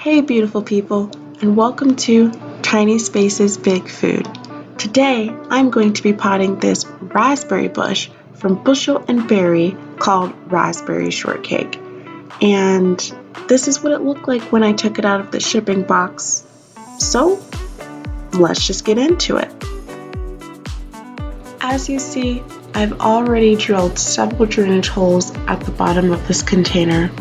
Hey beautiful people, and welcome to Tiny Spaces Big Food. Today I'm going to be potting this raspberry bush from Bushel and Berry called raspberry shortcake. And this is what it looked like when I took it out of the shipping box. So let's just get into it. As you see, I've already drilled several drainage holes at the bottom of this container.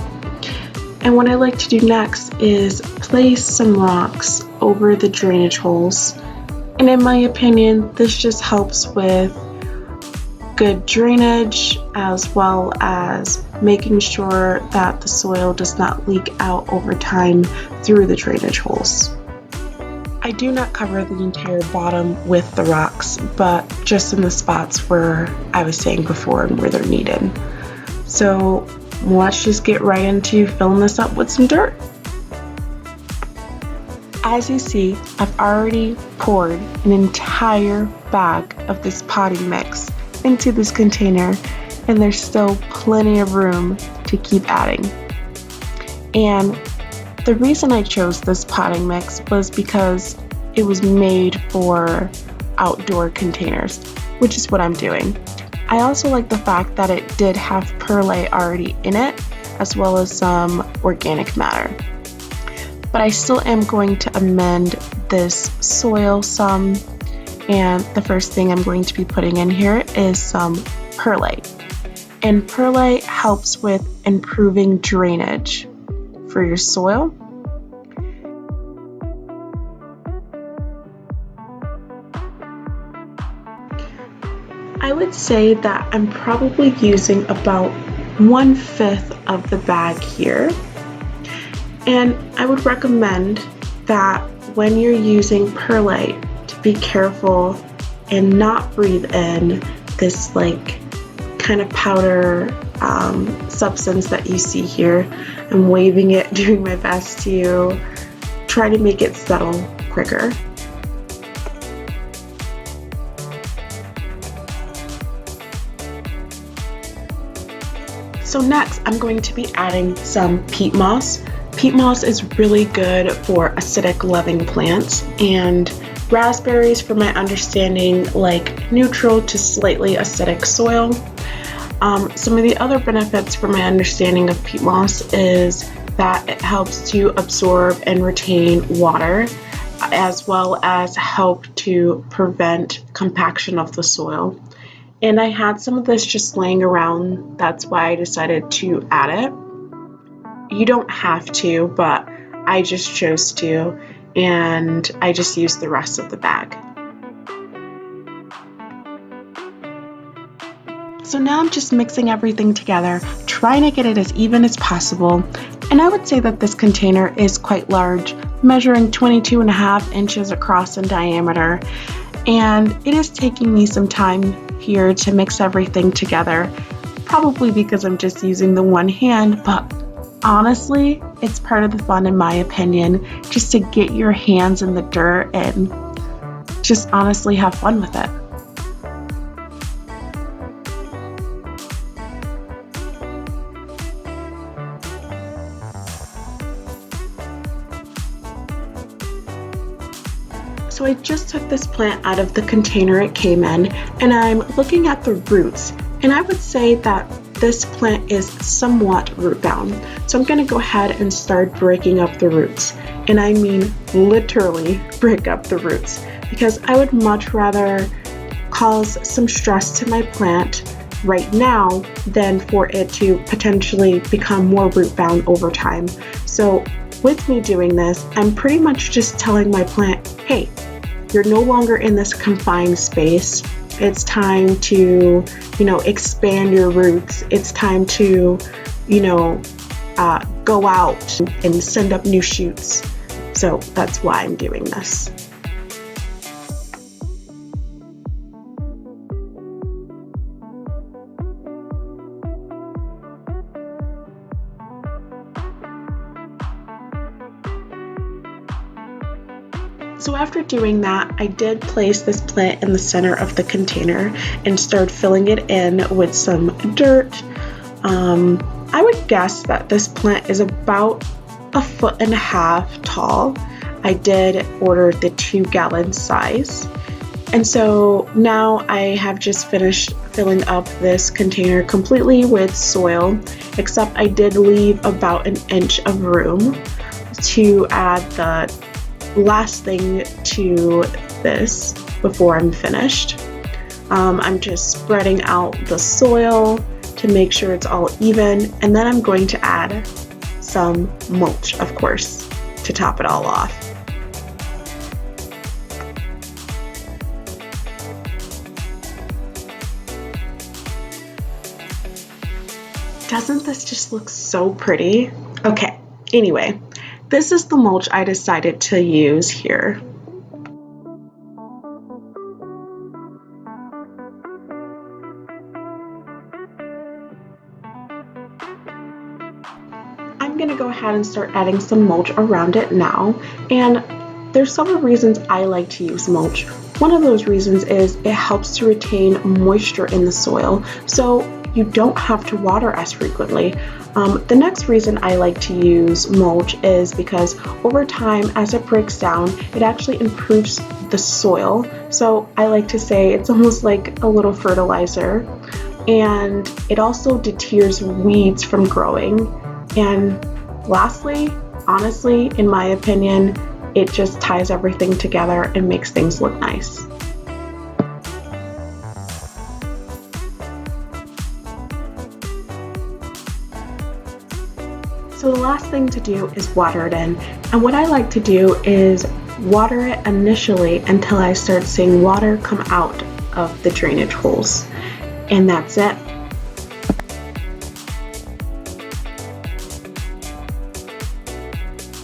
And what I like to do next is place some rocks over the drainage holes. And in my opinion, this just helps with good drainage as well as making sure that the soil does not leak out over time through the drainage holes. I do not cover the entire bottom with the rocks, but just in the spots where I was saying before and where they're needed. So let's just get right into filling this up with some dirt. As you see, I've already poured an entire bag of this potting mix into this container, and there's still plenty of room to keep adding. And the reason I chose this potting mix was because it was made for outdoor containers, which is what I'm doing. I also like the fact that it did have perlite already in it, as well as some organic matter. But I still am going to amend this soil some, and the first thing I'm going to be putting in here is some perlite. And perlite helps with improving drainage for your soil. I would say that I'm probably using about 1/5 of the bag here. And I would recommend that when you're using perlite to be careful and not breathe in this kind of powder substance that you see here. I'm waving it, doing my best to try to make it settle quicker. So next, I'm going to be adding some peat moss. Peat moss is really good for acidic loving plants, and raspberries, from my understanding, like neutral to slightly acidic soil. Some of the other benefits from my understanding of peat moss is that it helps to absorb and retain water, as well as help to prevent compaction of the soil. And I had some of this just laying around, that's why I decided to add it. You don't have to, but I just chose to, and I just used the rest of the bag. So now I'm just mixing everything together, trying to get it as even as possible. And I would say that this container is quite large, measuring 22.5 inches across in diameter. And it is taking me some time here to mix everything together, probably because I'm just using the one hand, but honestly, it's part of the fun in my opinion, just to get your hands in the dirt and just honestly have fun with it. So I just took this plant out of the container it came in, and I'm looking at the roots, and I would say that this plant is somewhat root bound. So I'm going to go ahead and start breaking up the roots, and I mean literally break up the roots, because I would much rather cause some stress to my plant right now than for it to potentially become more root bound over time. So with me doing this, I'm pretty much just telling my plant, hey, you're no longer in this confined space. It's time to, expand your roots. It's time to, go out and send up new shoots. So that's why I'm doing this. So after doing that, I did place this plant in the center of the container and start filling it in with some dirt. I would guess that this plant is about 1.5 feet tall. I did order the 2-gallon size. And so now I have just finished filling up this container completely with soil, except I did leave about 1 inch of room to add the last thing to this before I'm finished. I'm just spreading out the soil to make sure it's all even, and then I'm going to add some mulch, of course, to top it all off. Doesn't this just look so pretty? Okay, anyway, this is the mulch I decided to use here. I'm gonna go ahead and start adding some mulch around it now, and there's several reasons I like to use mulch. One of those reasons is it helps to retain moisture in the soil, so you don't have to water as frequently. The next reason I like to use mulch is because over time, as it breaks down, it actually improves the soil. So I like to say it's almost like a little fertilizer, and it also deters weeds from growing. And lastly, honestly, in my opinion, it just ties everything together and makes things look nice. So the last thing to do is water it in. And what I like to do is water it initially until I start seeing water come out of the drainage holes. And that's it.